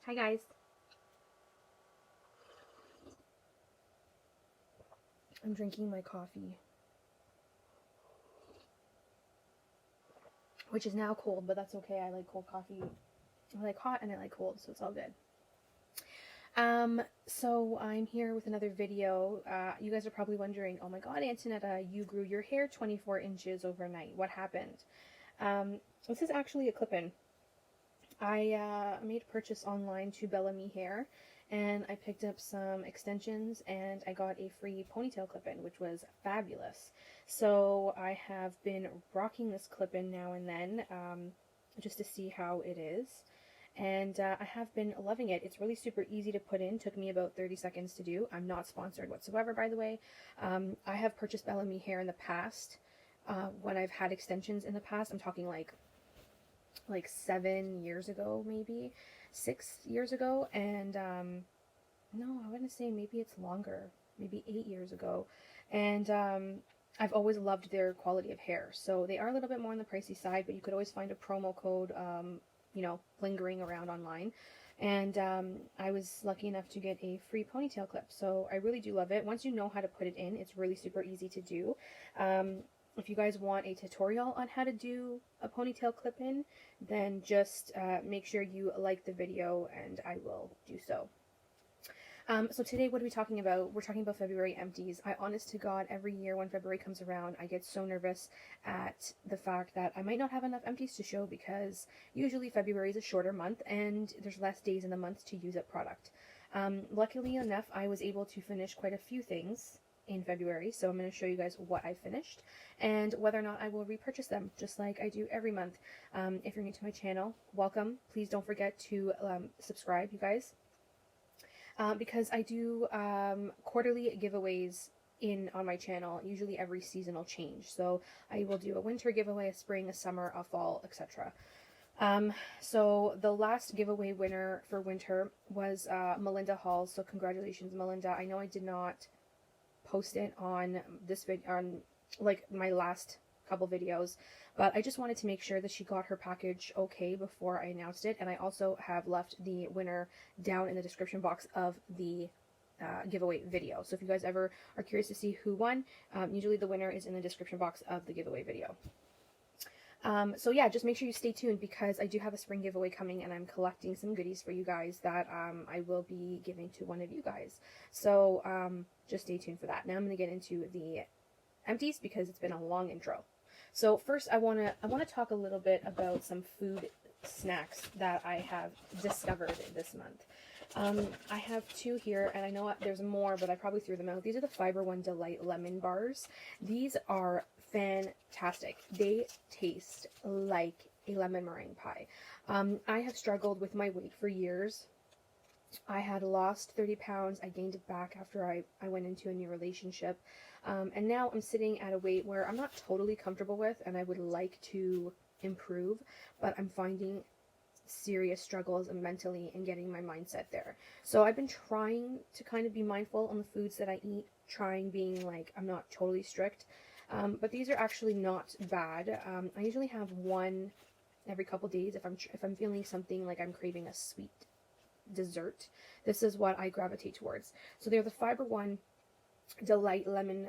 Hi guys. I'm drinking my coffee, which is now cold, but that's okay. I like cold coffee. I like hot and I like cold, so it's all good. So I'm here with another video. You guys are probably wondering, oh my god, Antonetta, you grew your hair 24 inches overnight. What happened? This is actually a clip-in. I made a purchase online to Bellamy Hair, and I picked up some extensions, and I got a free ponytail clip-in, which was fabulous. So I have been rocking this clip-in now and then, just to see how it is. And I have been loving it. It's really super easy to put in. Took me about 30 seconds to do. I'm not sponsored whatsoever, by the way. I have purchased Bellamy Hair in the past. When I've had extensions in the past, I'm talking like 7 years ago, maybe 6 years ago, and no, I wouldn't say, maybe it's longer, maybe 8 years ago, and I've always loved their quality of hair. So they are a little bit more on the pricey side, but you could always find a promo code, lingering around online. And I was lucky enough to get a free ponytail clip, so I really do love it. Once you know how to put it in, it's really super easy to do. If you guys want a tutorial on how to do a ponytail clip-in, then just make sure you like the video and I will do so. So today, what are we talking about? We're talking about February empties. I, honest to God, every year when February comes around, I get so nervous at the fact that I might not have enough empties to show, because usually February is a shorter month and there's less days in the month to use up product. Luckily enough, I was able to finish quite a few things in February, so I'm going to show you guys what I finished and whether or not I will repurchase them, just like I do every month. If you're new to my channel, welcome. Please don't forget to subscribe, you guys, because I do quarterly giveaways on my channel, usually every seasonal change. So I will do a winter giveaway, a spring, a summer, a fall, etc. So the last giveaway winner for winter was Melinda Hall. So congratulations, Melinda. I know I did not post it on this video, on like my last couple videos, but I just wanted to make sure that she got her package okay before I announced it. And I also have left the winner down in the description box of the giveaway video. So if you guys ever are curious to see who won, usually the winner is in the description box of the giveaway video. So yeah, just make sure you stay tuned, because I do have a spring giveaway coming and I'm collecting some goodies for you guys that I will be giving to one of you guys. So just stay tuned for that. Now I'm going to get into the empties, because it's been a long intro. So first I want to talk a little bit about some food snacks that I have discovered this month. I have two here, and I know there's more, but I probably threw them out. These are the Fiber One Delight lemon bars. These are fantastic. They taste like a lemon meringue pie. I have struggled with my weight for years. I had lost 30 pounds. I gained it back after I went into a new relationship. And now I'm sitting at a weight where I'm not totally comfortable with, and I would like to improve, but I'm finding serious struggles mentally in getting my mindset there. So I've been trying to kind of be mindful on the foods that I eat, trying being like, I'm not totally strict. But these are actually not bad. I usually have one every couple days if I'm feeling something like I'm craving a sweet dessert. This is what I gravitate towards. So they're the Fiber One Delight lemon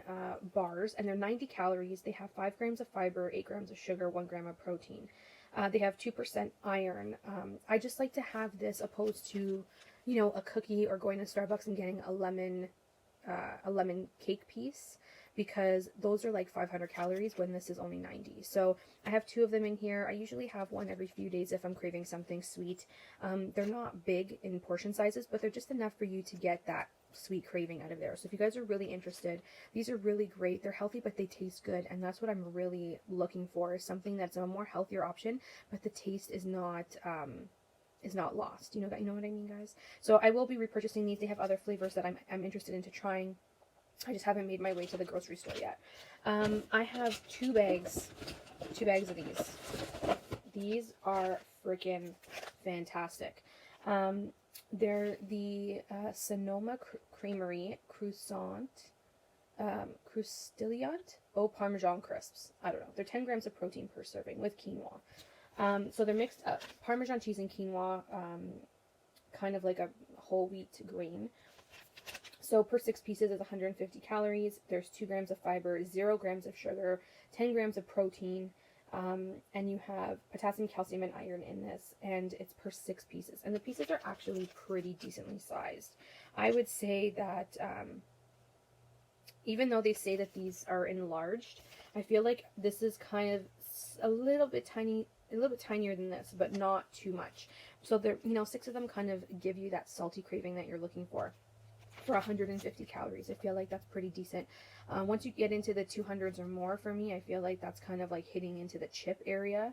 bars, and they're 90 calories. They have 5 grams of fiber, 8 grams of sugar, 1 gram of protein. They have 2% iron. I just like to have this opposed to, a cookie or going to Starbucks and getting a lemon cake piece, because those are like 500 calories when this is only 90. So I have 2 of them in here. I usually have one every few days if I'm craving something sweet. They're not big in portion sizes, but they're just enough for you to get that sweet craving out of there. So if you guys are really interested, these are really great. They're healthy, but they taste good, and that's what I'm really looking for, is something that's a more healthier option, but the taste is not lost. You know what I mean, guys? So I will be repurchasing these. They have other flavors that I'm interested into trying. I just haven't made my way to the grocery store yet. I have two bags of these. These are freaking fantastic. They're the Sonoma Creamery Croustillant Au Parmesan Crisps. I don't know. They're 10 grams of protein per serving with quinoa. So they're mixed up. Parmesan cheese and quinoa kind of like a whole wheat grain. So per 6 pieces is 150 calories. There's 2 grams of fiber, 0 grams of sugar, 10 grams of protein, and you have potassium, calcium, and iron in this, and it's per 6 pieces. And the pieces are actually pretty decently sized. I would say that even though they say that these are enlarged, I feel like this is kind of a little bit tinier than this, but not too much. So they're, 6 of them kind of give you that salty craving that you're looking for 150 calories. I feel like that's pretty decent. Once you get into the 200s or more, for me, I feel like that's kind of like hitting into the chip area,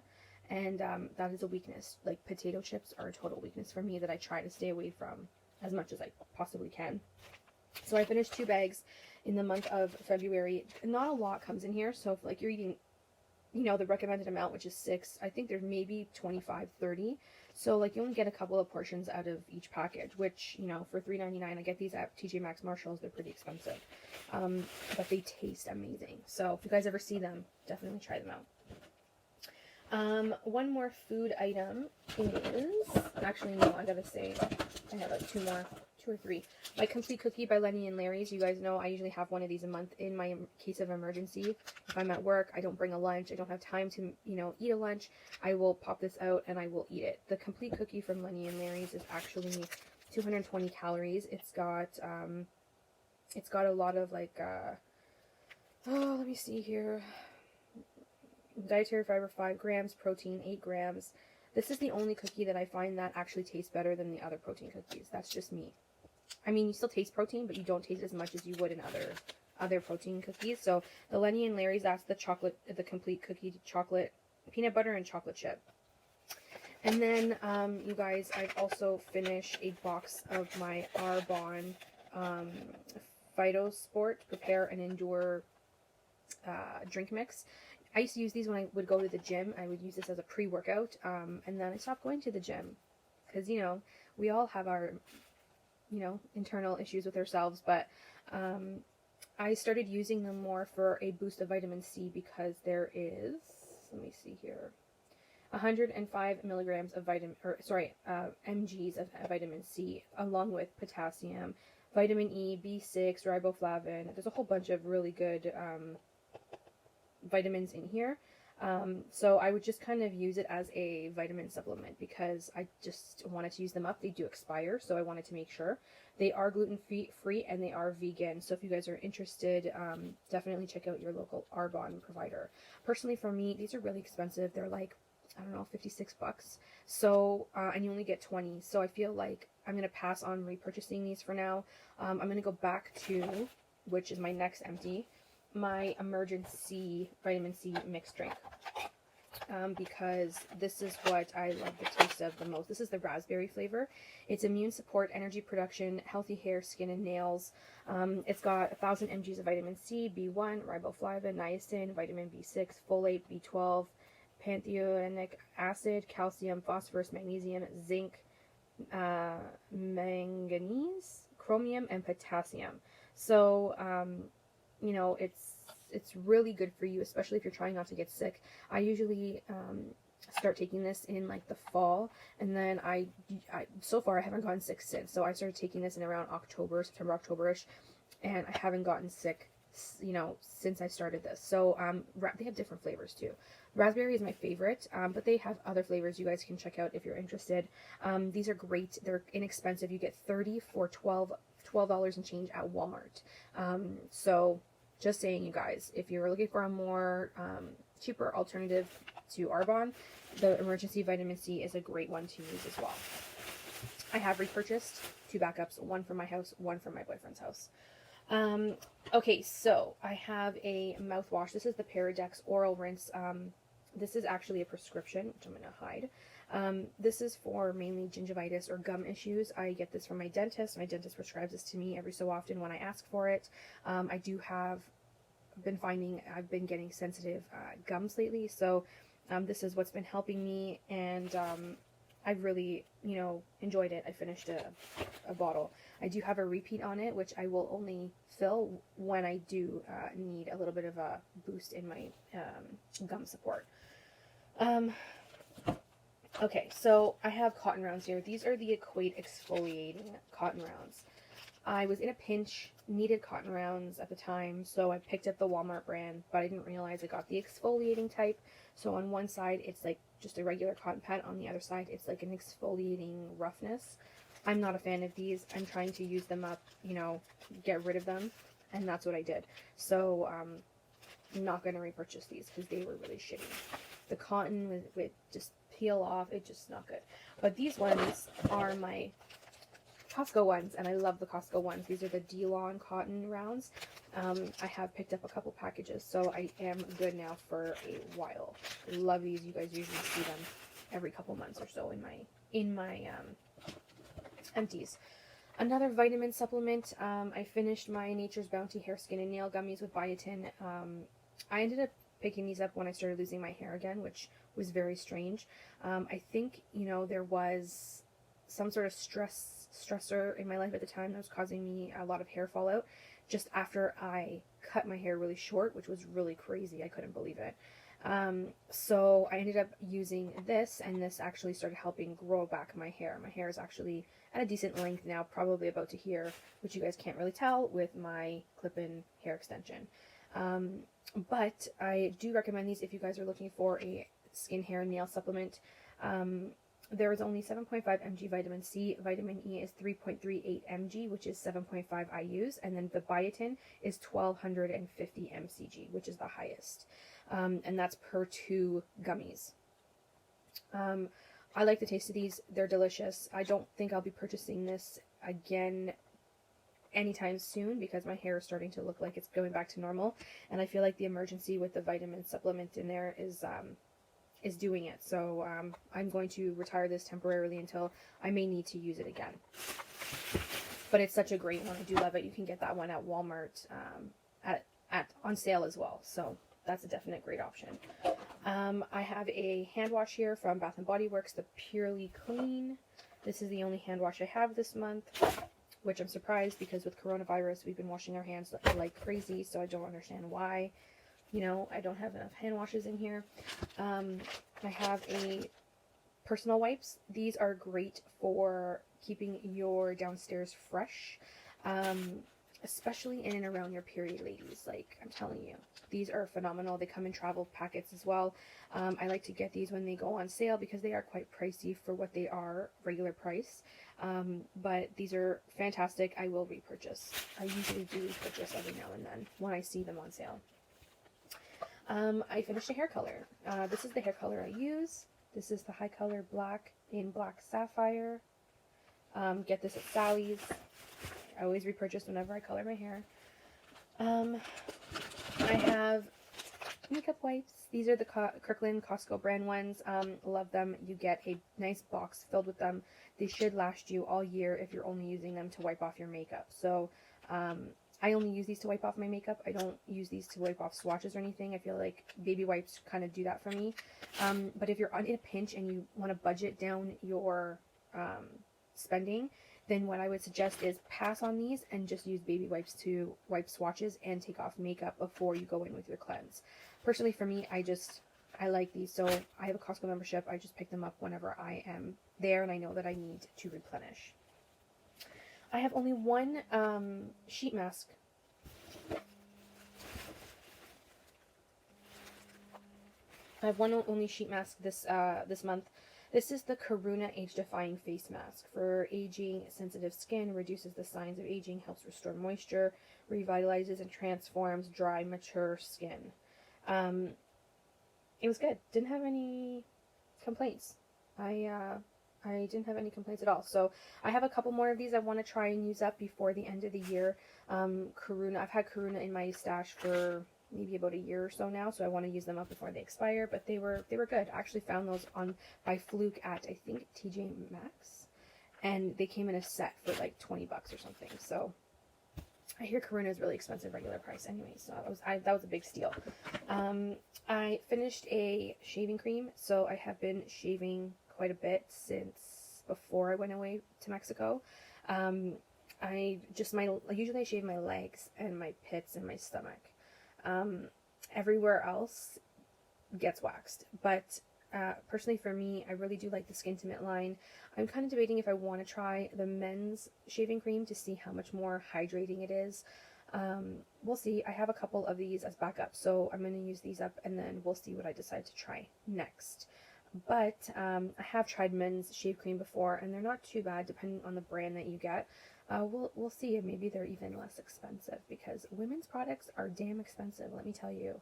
and that is a weakness. Like, potato chips are a total weakness for me that I try to stay away from as much as I possibly can. So I finished 2 bags in the month of February. Not a lot comes in here, so if like you're eating, the recommended amount, which is 6, I think there's maybe 25, 30. So like you only get a couple of portions out of each package, which, for $3.99, I get these at TJ Maxx, Marshalls. They're pretty expensive, but they taste amazing. So if you guys ever see them, definitely try them out. One more food item is, actually no, I gotta say, I have like 2 or 3. My Complete Cookie by Lenny and Larry's. You guys know I usually have one of these a month in my case of emergency. If I'm at work, I don't bring a lunch, I don't have time to, eat a lunch, I will pop this out and I will eat it. The Complete Cookie from Lenny and Larry's is actually 220 calories. It's got a lot of like, let me see here. Dietary fiber 5 grams, protein 8 grams. This is the only cookie that I find that actually tastes better than the other protein cookies. That's just me. I mean, you still taste protein, but you don't taste as much as you would in other protein cookies. So the Lenny and Larry's, that's the Complete Cookie chocolate, peanut butter and chocolate chip. And then, you guys, I've also finished a box of my Arbonne Phytosport Prepare and Endure drink mix. I used to use these when I would go to the gym. I would use this as a pre-workout, and then I stopped going to the gym because, we all have our, internal issues with ourselves, but I started using them more for a boost of vitamin C because there is, let me see here, 105 milligrams of mgs of vitamin C, along with potassium, vitamin E, B6, riboflavin. There's a whole bunch of really good vitamins in here. So I would just kind of use it as a vitamin supplement because I just wanted to use them up. They do expire, so I wanted to make sure. They are gluten-free and they are vegan. So if you guys are interested, definitely check out your local Arbonne provider. Personally, for me, these are really expensive. They're like, I don't know, $56. So, and you only get 20. So I feel like I'm going to pass on repurchasing these for now. I'm going to go back to, which is my next empty, my emergency vitamin C mixed drink, because this is what I love the taste of the most. This is the raspberry flavor. It's immune support, energy production, healthy hair, skin, and nails. It's got 1,000 mgs of vitamin C, B1, riboflavin, niacin, vitamin B6, folate, B12, pantothenic acid, calcium, phosphorus, magnesium, zinc, manganese, chromium, and potassium. So, it's really good for you, especially if you're trying not to get sick. I usually start taking this in like the fall, and then I so far I haven't gotten sick since. So I started taking this in around September, October-ish, and I haven't gotten sick, since I started this. So they have different flavors too. Raspberry is my favorite, but they have other flavors you guys can check out if you're interested. These are great. They're inexpensive. You get 30 for $12 and change at Walmart. So just saying, you guys, if you're looking for a more cheaper alternative to Arbonne, the emergency vitamin C is a great one to use as well. I have repurchased 2 backups, one from my house, one from my boyfriend's house. Okay, so I have a mouthwash. This is the Paradex Oral Rinse. This is actually a prescription, which I'm going to hide. This is for mainly gingivitis or gum issues. I get this from my dentist. My dentist prescribes this to me every so often when I ask for it. I do have been finding I've been getting sensitive gums lately, so this is what's been helping me, and I've really, enjoyed it. I finished a bottle. I do have a repeat on it, which I will only fill when I do need a little bit of a boost in my gum support. Okay, so I have cotton rounds here. These are the Equate exfoliating cotton rounds. I was in a pinch, needed cotton rounds at the time, so I picked up the Walmart brand, but I didn't realize I got the exfoliating type. So on one side, it's like just a regular cotton pad. On the other side, it's like an exfoliating roughness. I'm not a fan of these. I'm trying to use them up, get rid of them, and that's what I did. So I'm not going to repurchase these because they were really shitty. The cotton would just peel off. It's just not good. But these ones are my Costco ones, and I love the Costco ones. These are the D-Lon cotton rounds. I have picked up a couple packages, so I am good now for a while. I love these. You guys usually see them every couple months or so in my empties. Another vitamin supplement. I finished my Nature's Bounty hair, skin, and nail gummies with biotin. I ended up picking these up when I started losing my hair again, which was very strange. I think, there was some sort of stressor in my life at the time that was causing me a lot of hair fallout just after I cut my hair really short, which was really crazy. I couldn't believe it. So I ended up using this, and this actually started helping grow back my hair. My hair is actually at a decent length now, probably about to here, which you guys can't really tell with my clip-in hair extension. But I do recommend these if you guys are looking for a skin, hair, and nail supplement. There is only 7.5 mg vitamin C. Vitamin E is 3.38 mg, which is 7.5 IUs. And then the biotin is 1250 mcg, which is the highest. And that's per 2 gummies. I like the taste of these. They're delicious. I don't think I'll be purchasing this again anytime soon because my hair is starting to look like it's going back to normal. And I feel like the emergency with the vitamin supplement in there is doing it. So I'm going to retire this temporarily until I may need to use it again. But it's such a great one. I do love it. You can get that one at Walmart on sale as well. So that's a definite great option. I have a hand wash here from Bath & Body Works, the Purely Clean. This is the only hand wash I have this month, which I'm surprised because with coronavirus, we've been washing our hands like crazy, so I don't understand why. I don't have enough hand washes in here. I have a personal wipes. These are great for keeping your downstairs fresh, especially in and around your period, ladies. Like, I'm telling you, these are phenomenal. They come in travel packets as well. I like to get these when they go on sale because they are quite pricey for what they are regular price. But these are fantastic. I will repurchase. I usually do repurchase every now and then when I see them on sale. I finished a hair color. This is the hair color I use. This is the High Color Black in Black Sapphire. Get this at Sally's. I always repurchase whenever I color my hair. I have makeup wipes. These are the Kirkland Costco brand ones. Love them. You get a nice box filled with them. They should last you all year if you're only using them to wipe off your makeup. So, I only use these to wipe off my makeup. I don't use these to wipe off swatches or anything. I feel like baby wipes kind of do that for me. But if you're in a pinch and you want to budget down your spending, then what I would suggest is pass on these and just use baby wipes to wipe swatches and take off makeup before you go in with your cleanse. Personally, for me, I like these. So I have a Costco membership. I just pick them up whenever I am there and I know that I need to replenish. I have only one sheet mask. I have one only sheet mask this month. This is the Karuna Age Defying Face Mask for aging sensitive skin, reduces the signs of aging, helps restore moisture, revitalizes and transforms dry, mature skin. It was good. Didn't have any complaints. I didn't have any complaints at all. So I have a couple more of these I want to try and use up before the end of the year. Karuna, I've had Karuna in my stash for maybe about a year or so now, so I want to use them up before they expire, but they were good. I actually found those by fluke at, I think, TJ Maxx, and they came in a set for like 20 bucks or something. So I hear Karuna is really expensive regular price anyway, so that was a big steal. I finished a shaving cream, so I have been shaving quite a bit since before I went away to Mexico. Usually I shave my legs and my pits and my stomach. Everywhere else gets waxed, but personally for me, I really do like the Skintimate line. I'm kind of debating if I want to try the men's shaving cream to see how much more hydrating it is. We'll see. I have a couple of these as backup, so I'm going to use these up, and then we'll see what I decide to try next. But I have tried men's shave cream before, and they're not too bad depending on the brand that you get. We'll see. Maybe they're even less expensive because women's products are damn expensive. Let me tell you.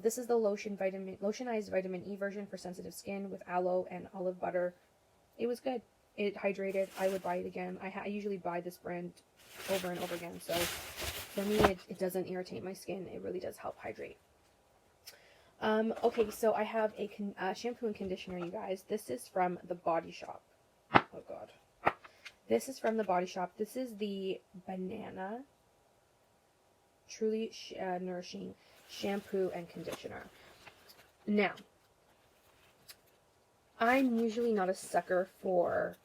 This is the lotionized vitamin E version for sensitive skin with aloe and olive butter. It was good. It hydrated. I would buy it again. I usually buy this brand over and over again. So for me, it doesn't irritate my skin. It really does help hydrate. Okay, so I have a shampoo and conditioner, you guys. This is from the Body Shop. Oh, God. This is from the Body Shop. This is the Banana Truly Nourishing Shampoo and Conditioner. Now, I'm usually not a sucker for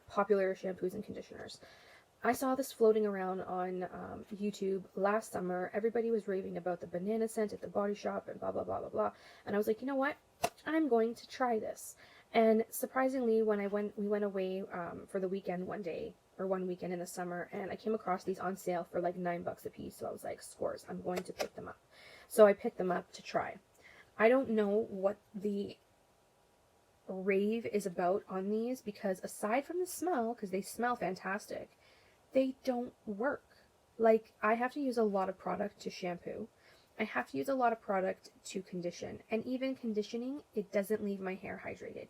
popular shampoos and conditioners. I saw this floating around on YouTube last summer. Everybody was raving about the banana scent at the Body Shop and blah, blah, blah, blah, blah. And I was like, you know what? I'm going to try this. And surprisingly, when we went away for the weekend one weekend in the summer, and I came across these on sale for like $9 a piece. So I was like, scores, I'm going to pick them up. So I picked them up to try. I don't know what the rave is about on these, because aside from the smell, because they smell fantastic, they don't work. Like, I have to use a lot of product to shampoo. I have to use a lot of product to condition. And even conditioning, it doesn't leave my hair hydrated.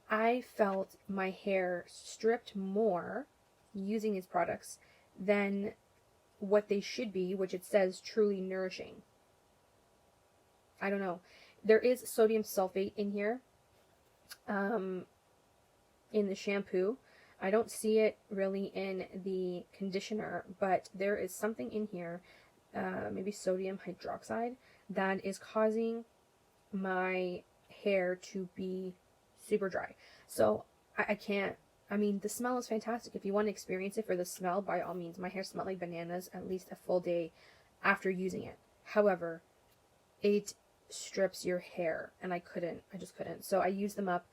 I felt my hair stripped more using these products than what they should be, which it says truly nourishing. I don't know. There is sodium sulfate in here, in the shampoo. I don't see it really in the conditioner, but there is something in here, maybe sodium hydroxide, that is causing my hair to be super dry. So I can't, I mean, the smell is fantastic. If you want to experience it for the smell, by all means. My hair smelled like bananas at least a full day after using it. However, it strips your hair, and I just couldn't. So I used them up.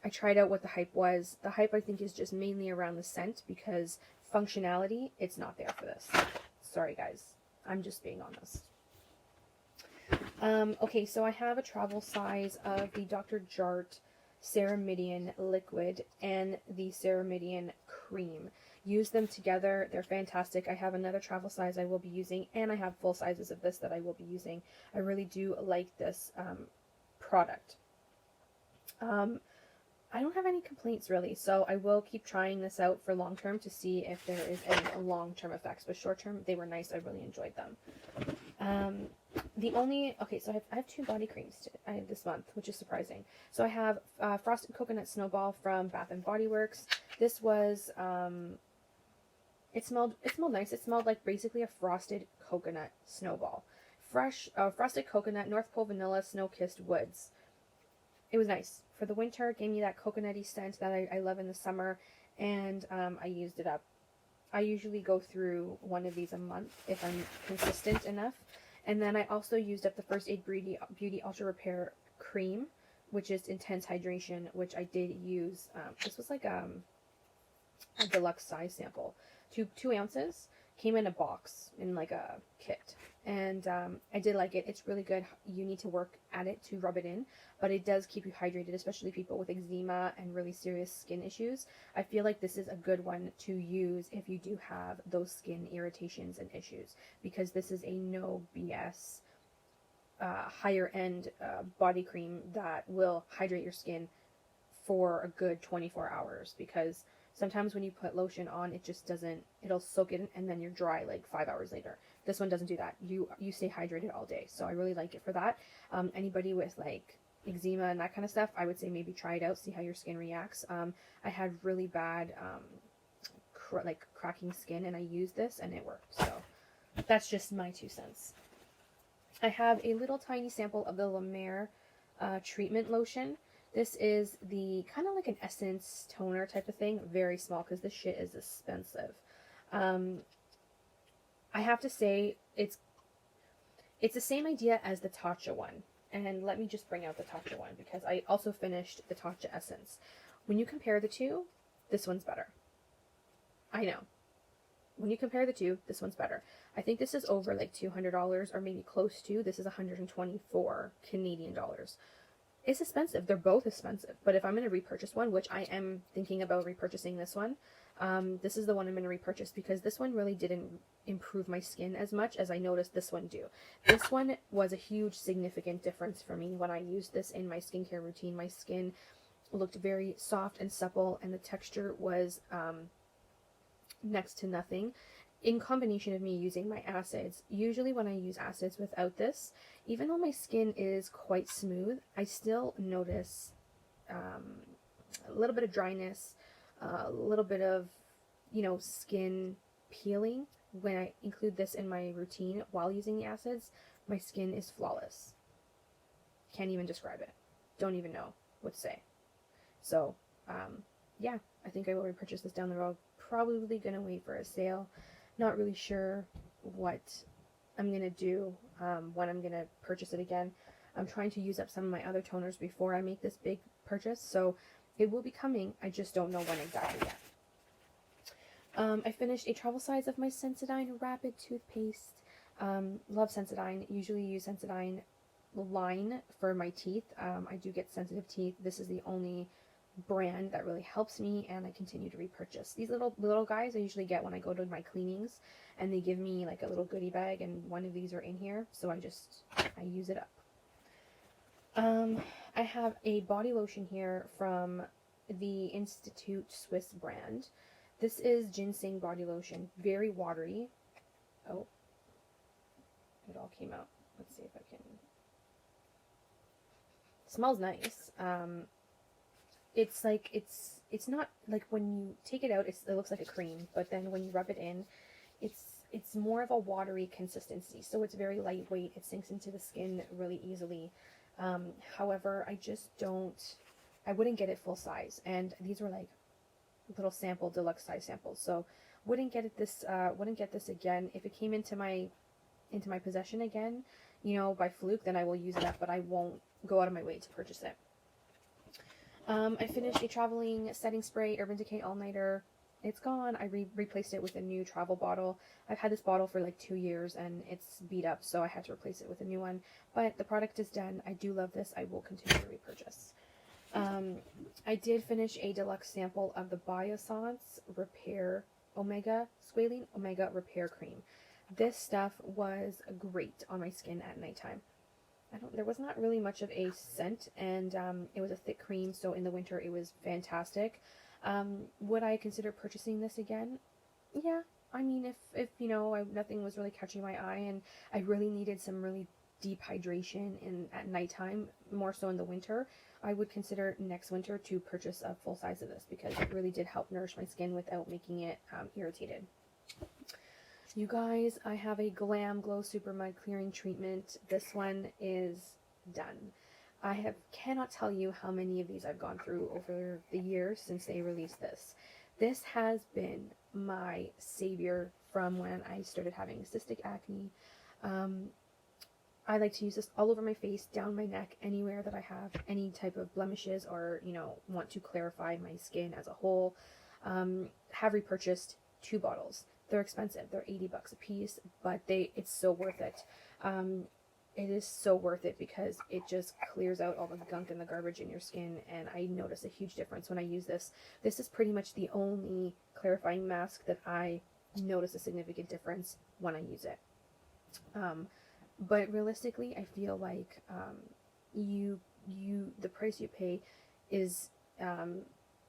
I tried out what the hype was. The hype, I think, is just mainly around the scent, because functionality, it's not there for this. Sorry, guys. I'm just being honest. Okay, so I have a travel size of the Dr. Jart Ceramidian Liquid and the Ceramidian Cream. Use them together. They're fantastic. I have another travel size I will be using, and I have full sizes of this that I will be using. I really do like this product. I don't have any complaints really, so I will keep trying this out for long term to see if there is any long term effects. But short term, they were nice. I really enjoyed them. So I have 2 body creams this month, which is surprising. So I have Frosted Coconut Snowball from Bath and Body Works. This was it smelled nice. It smelled like basically a frosted coconut snowball. Fresh frosted coconut, North Pole vanilla, snow-kissed woods. It was nice. For the winter, it gave me that coconutty scent that I love in the summer, and I used it up. I usually go through one of these a month if I'm consistent enough. And then I also used up the First Aid Beauty Ultra Repair Cream, which is intense hydration, which I did use. This was like a deluxe size sample. 2 ounces. Came in a box, in like a kit. And I did like it. It's really good. You need to work at it to rub it in, but it does keep you hydrated, especially people with eczema and really serious skin issues. I feel like this is a good one to use if you do have those skin irritations and issues, because this is a no BS higher end body cream that will hydrate your skin for a good 24 hours, because sometimes when you put lotion on, it just doesn't, it'll soak in and then you're dry like 5 hours later. This one doesn't do that. You stay hydrated all day. So I really like it for that. Anybody with like eczema and that kind of stuff, I would say maybe try it out, see how your skin reacts. I had really bad cracking skin, and I used this and it worked. So that's just my 2 cents. I have a little tiny sample of the La Mer treatment lotion. This is the kind of like an essence toner type of thing. Very small, because this shit is expensive. I have to say, it's the same idea as the Tatcha one. And let me just bring out the Tatcha one because I also finished the Tatcha Essence. When you compare the two, this one's better. I know. When you compare the two, this one's better. I think this is over like $200 or maybe close to. This is 124 Canadian dollars. It's expensive. They're both expensive. But if I'm going to repurchase one, which I am thinking about repurchasing this one, this is the one I'm going to repurchase because this one really didn't improve my skin as much as I noticed this one do. This one was a huge significant difference for me when I used this in my skincare routine. My skin looked very soft and supple, and the texture was next to nothing. In combination of me using my acids, usually when I use acids without this, even though my skin is quite smooth, I still notice a little bit of dryness, a little bit of, skin peeling. When I include this in my routine while using the acids, my skin is flawless. Can't even describe it. Don't even know what to say. So, yeah, I think I will repurchase this down the road. Probably going to wait for a sale. Not really sure what I'm going to do when I'm going to purchase it again. I'm trying to use up some of my other toners before I make this big purchase, so it will be coming. I just don't know when exactly yet. I finished a travel size of my Sensodyne Rapid Toothpaste. Love Sensodyne. Usually use Sensodyne line for my teeth. I do get sensitive teeth. This is the only brand that really helps me, and I continue to repurchase. These little guys I usually get when I go to my cleanings, and they give me like a little goodie bag, and one of these are in here, so I use it up. I have a body lotion here from the Institute Swiss brand. This is ginseng body lotion, very watery. Oh, it all came out. Let's see if I can. It smells nice. It's like, it's not like when you take it out, it looks like a cream, but then when you rub it in, it's more of a watery consistency. So it's very lightweight. It sinks into the skin really easily. However, I wouldn't get it full size. And these were like little sample, deluxe size samples. So wouldn't get this again. If it came into my possession again, by fluke, then I will use it up, but I won't go out of my way to purchase it. I finished a traveling setting spray, Urban Decay All Nighter. It's gone. I replaced it with a new travel bottle. I've had this bottle for like 2 years and it's beat up, so I had to replace it with a new one. But the product is done. I do love this. I will continue to repurchase. I did finish a deluxe sample of the Biossance Repair Squalene Omega Repair Cream. This stuff was great on my skin at nighttime. There was not really much of a scent, and it was a thick cream, so in the winter it was fantastic. Would I consider purchasing this again? Yeah, I mean, if nothing was really catching my eye, and I really needed some really deep hydration at nighttime, more so in the winter, I would consider next winter to purchase a full size of this, because it really did help nourish my skin without making it irritated. You guys, I have a Glam Glow Super Mud Clearing Treatment. This one is done. I cannot tell you how many of these I've gone through over the years since they released this. This has been my savior from when I started having cystic acne. I like to use this all over my face, down my neck, anywhere that I have any type of blemishes or, want to clarify my skin as a whole. Have repurchased 2 bottles. They're expensive. They're $80 a piece, but it's so worth it. It is so worth it because it just clears out all the gunk and the garbage in your skin, and I notice a huge difference when I use this. This is pretty much the only clarifying mask that I notice a significant difference when I use it. But realistically, I feel like the price you pay is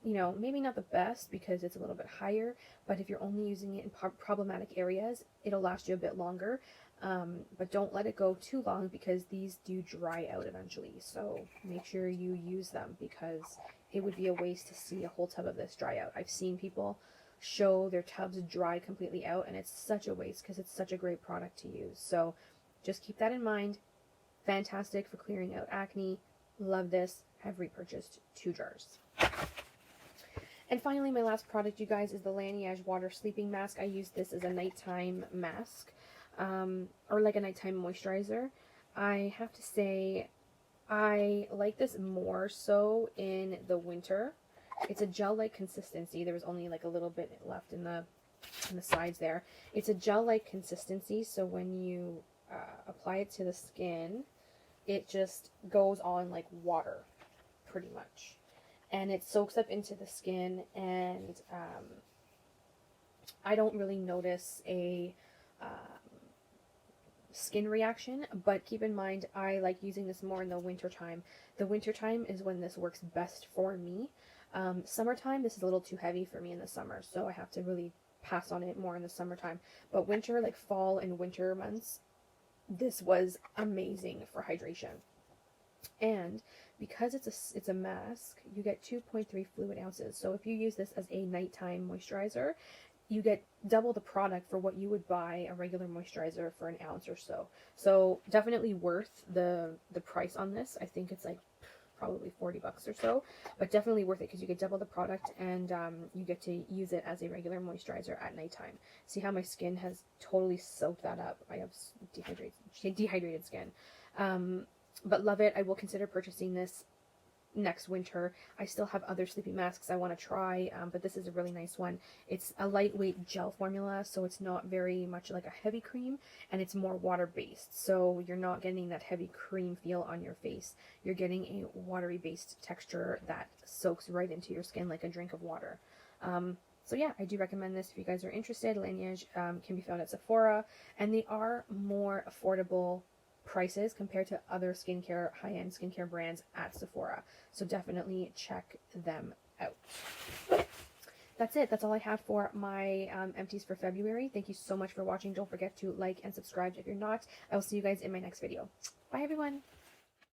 maybe not the best because it's a little bit higher, but if you're only using it in problematic areas, it'll last you a bit longer. But don't let it go too long because these do dry out eventually. So make sure you use them because it would be a waste to see a whole tub of this dry out. I've seen people show their tubs dry completely out, and it's such a waste because it's such a great product to use. So just keep that in mind. Fantastic for clearing out acne. Love this. Have repurchased 2 jars. And finally, my last product, you guys, is the Laneige Water Sleeping Mask. I use this as a nighttime mask, or like a nighttime moisturizer. I have to say, I like this more so in the winter. It's a gel-like consistency. There was only like a little bit left in the sides there. It's a gel-like consistency, so when you apply it to the skin, it just goes on like water, pretty much. And it soaks up into the skin, and I don't really notice a skin reaction, but keep in mind I like using this more in the winter time. The winter time is when this works best for me. Summertime, this is a little too heavy for me in the summer, so I have to really pass on it more in the summertime. But winter, like fall and winter months, this was amazing for hydration. And because it's a mask, you get 2.3 fluid ounces. So if you use this as a nighttime moisturizer, you get double the product for what you would buy a regular moisturizer for an ounce or so. So definitely worth the price on this. I think it's like probably 40 bucks or so, but definitely worth it because you get double the product, and you get to use it as a regular moisturizer at nighttime. See how my skin has totally soaked that up. I have dehydrated skin. But love it. I will consider purchasing this next winter. I still have other sleeping masks I want to try, but this is a really nice one. It's a lightweight gel formula, so it's not very much like a heavy cream, and it's more water based, so you're not getting that heavy cream feel on your face. You're getting a watery based texture that soaks right into your skin like a drink of water. So yeah, I do recommend this if you guys are interested. Laneige can be found at Sephora, and they are more affordable prices compared to other skincare, high-end skincare brands at Sephora. So definitely check them out. That's it. That's all I have for my empties for February. Thank you so much for watching. Don't forget to like and subscribe if you're not. I will see you guys in my next video. Bye, everyone.